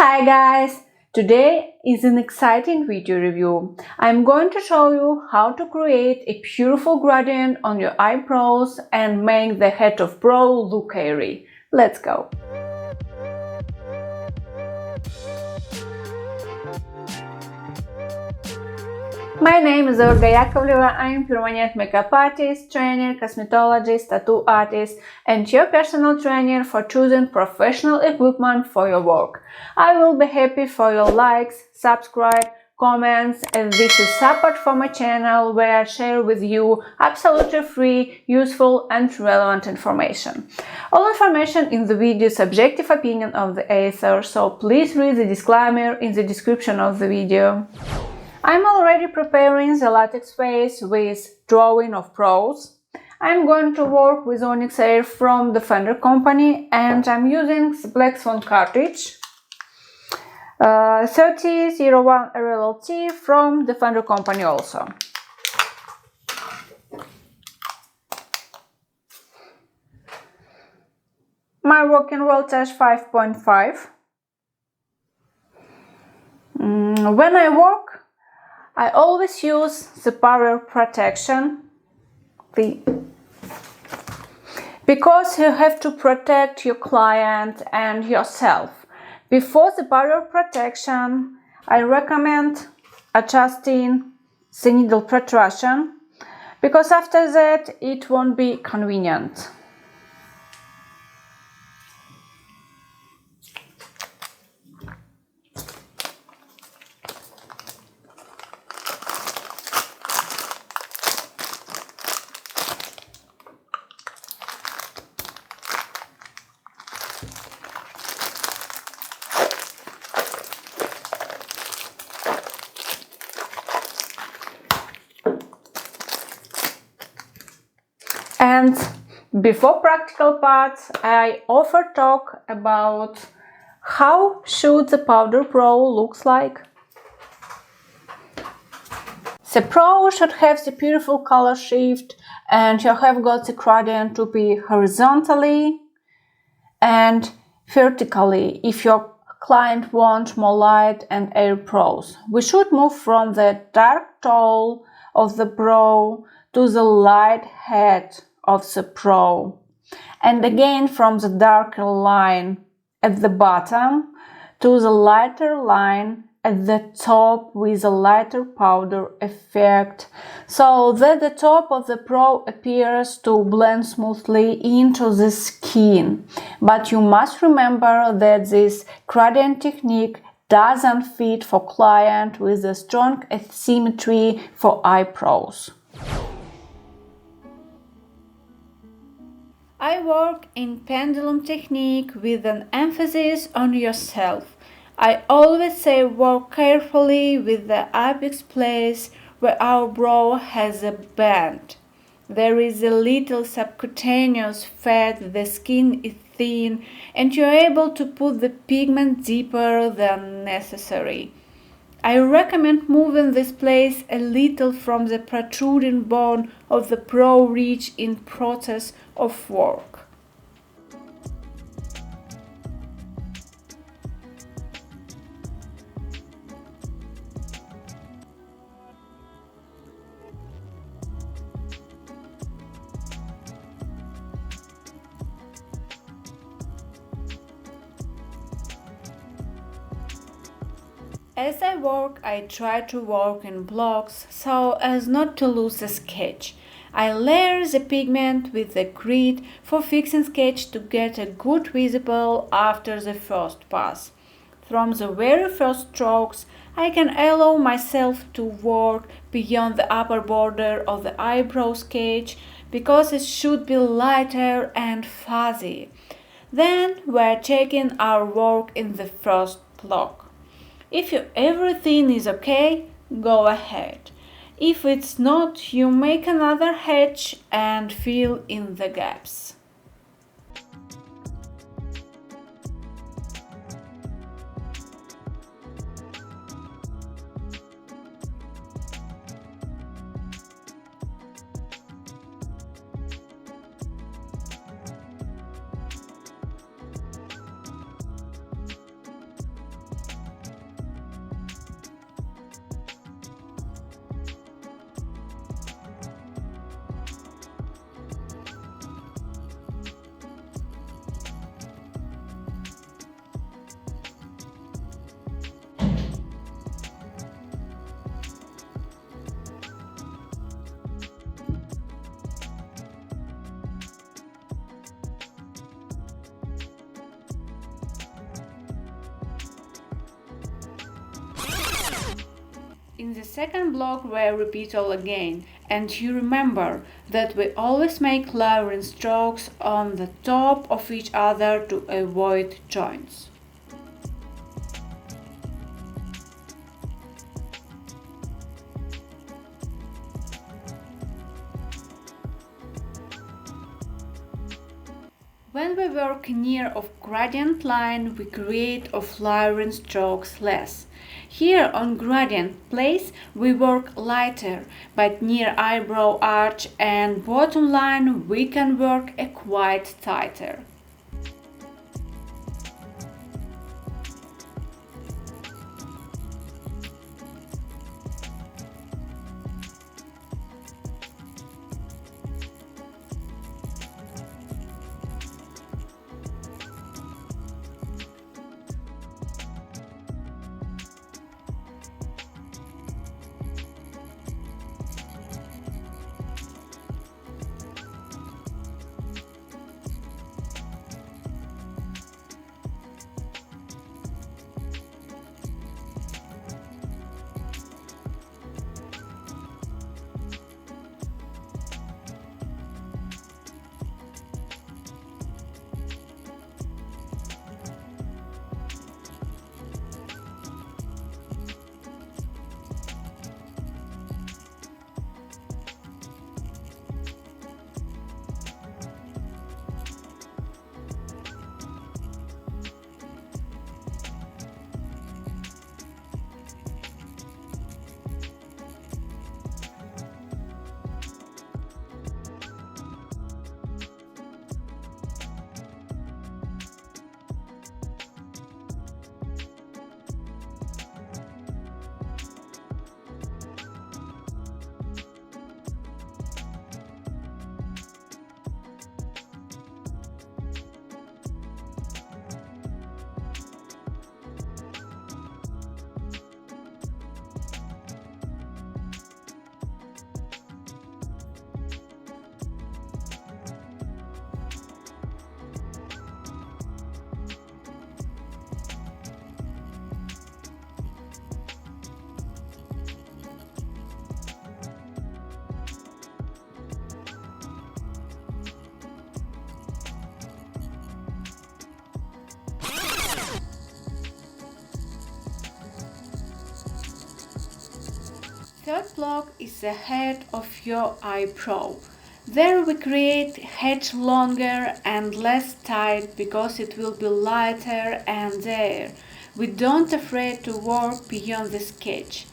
Hi guys! Today is an exciting video review. I'm going to show you how to create a beautiful gradient on your eyebrows and make the head of brow look airy. Let's go! My name is Olga Yakovleva. I am permanent makeup artist, trainer, cosmetologist, tattoo artist, and your personal trainer for choosing professional equipment for your work. I will be happy for your likes, subscribe, comments, and this is support for my channel where I share with you absolutely free, useful, and relevant information. All information in the video is subjective opinion of the author, so please read the disclaimer in the description of the video. I'm already preparing the latex face with drawing of brows. I'm going to work with Onyx Air from the Fender company and I'm using the Black Swan cartridge 3001 RLLT from the Fender company also. My working voltage 5.5. When I work, I always use the power protection because you have to protect your client and yourself. Before the power protection, I recommend adjusting the needle protrusion because after that it won't be convenient. And before practical parts, I often talk about how should the powder brow looks like. The brow should have the beautiful color shift and you have got the gradient to be horizontally and vertically if your client wants more light and airy brows. We should move from the dark tone of the brow to the light head of the brow, and again from the darker line at the bottom to the lighter line at the top with a lighter powder effect, so that the top of the brow appears to blend smoothly into the skin. But you must remember that this gradient technique doesn't fit for client with a strong asymmetry for eyebrows. I work in pendulum technique with an emphasis on yourself. I always say work carefully with the apex place where our brow has a bend. There is a little subcutaneous fat, the skin is thin, and you are able to put the pigment deeper than necessary. I recommend moving this place a little from the protruding bone of the brow ridge in process of work. As I work, I try to work in blocks so as not to lose the sketch. I layer the pigment with the grit for fixing sketch to get a good visible after the first pass. From the very first strokes, I can allow myself to work beyond the upper border of the eyebrow sketch because it should be lighter and fuzzy. Then we're checking our work in the first block. If everything is okay, go ahead. If it's not, you make another hatch and fill in the gaps. In the second block we repeat all again, and you remember that we always make layering strokes on the top of each other to avoid joints. When we work near of gradient line, we create of layering strokes less. Here on gradient place we work lighter, but near eyebrow arch and bottom line we can work a quite tighter. Third block is the head of your eyebrow. There we create head longer and less tight because it will be lighter and there. We don't afraid to work beyond the sketch.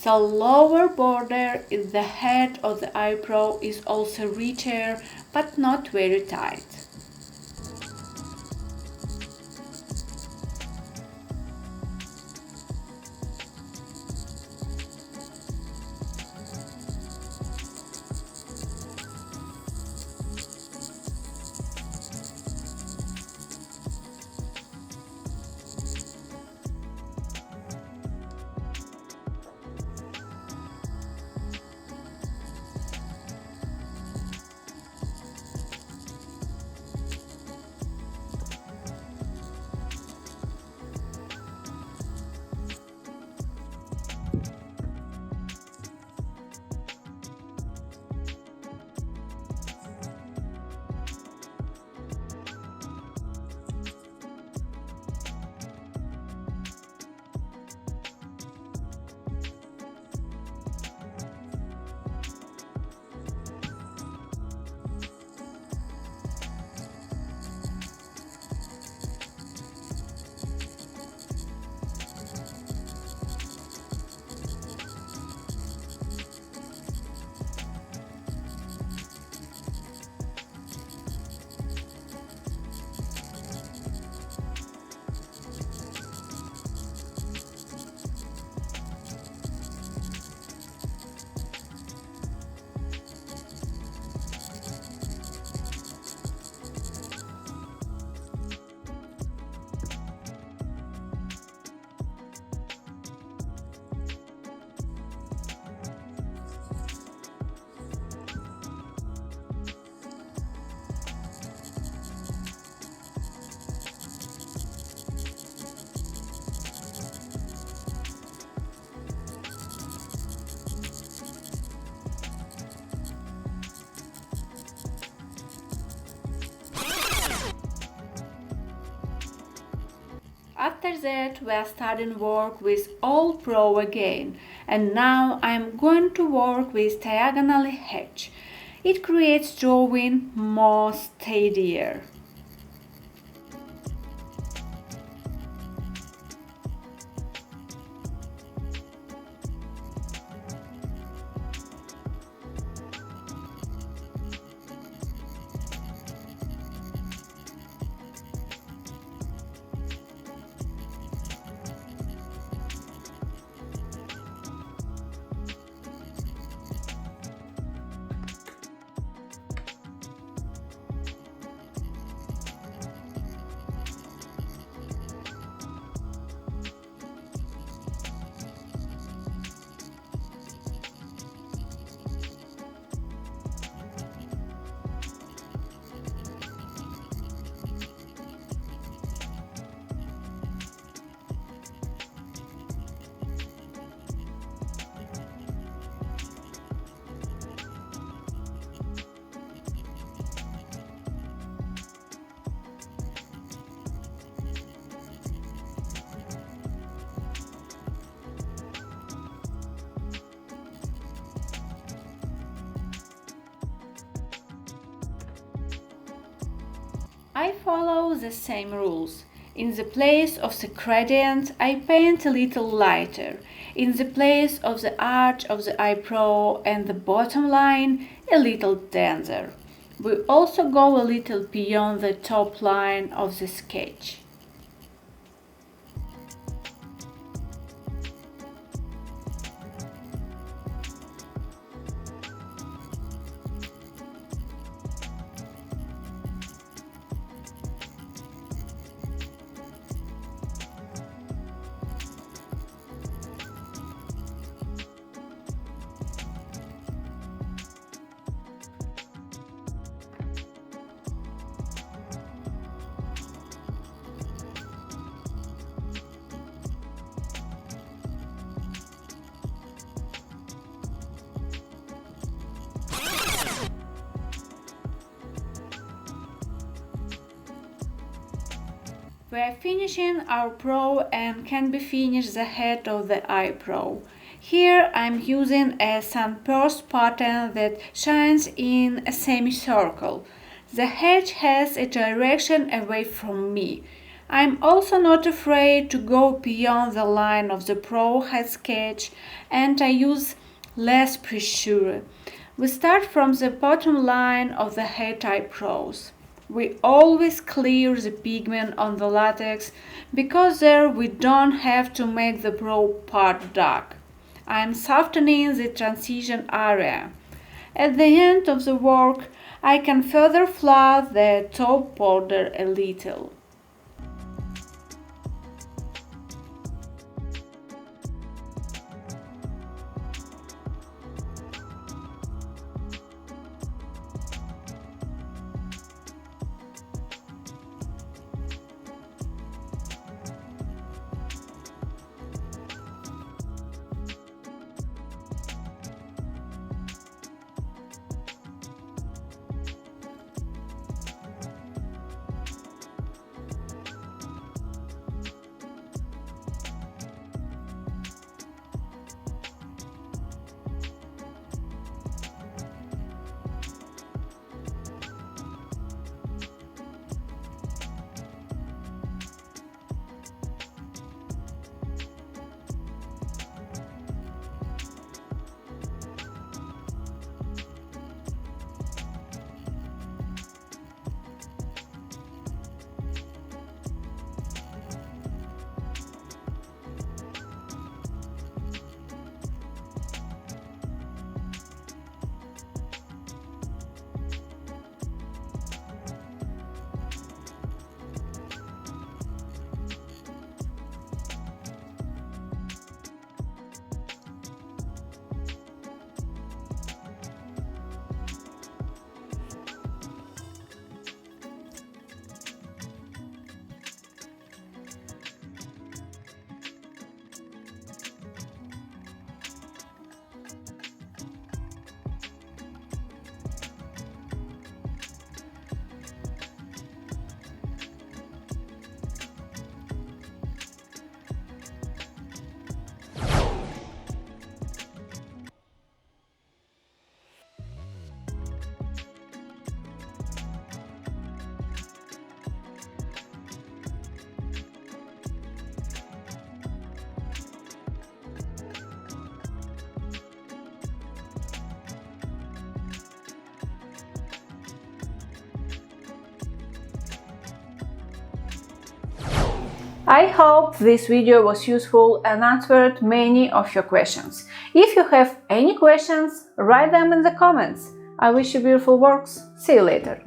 The lower border in the head of the eyebrow is also richer but not very tight. After that, we are starting work with All Pro again, and now I'm going to work with diagonally hatch. It creates drawing more steadier. I follow the same rules. In the place of the gradient, I paint a little lighter. In the place of the arch of the eyebrow and the bottom line, a little denser. We also go a little beyond the top line of the sketch. We are finishing our brow and can be finished the head of the eyebrow. Here I'm using a sunburst pattern that shines in a semicircle. The hedge has a direction away from me. I'm also not afraid to go beyond the line of the brow head sketch, and I use less pressure. We start from the bottom line of the head eyebrows. We always clear the pigment on the latex because there we don't have to make the brow part dark. I am softening the transition area. At the end of the work, I can further fluff the top border a little. I hope this video was useful and answered many of your questions. If you have any questions, write them in the comments. I wish you beautiful works. See you later.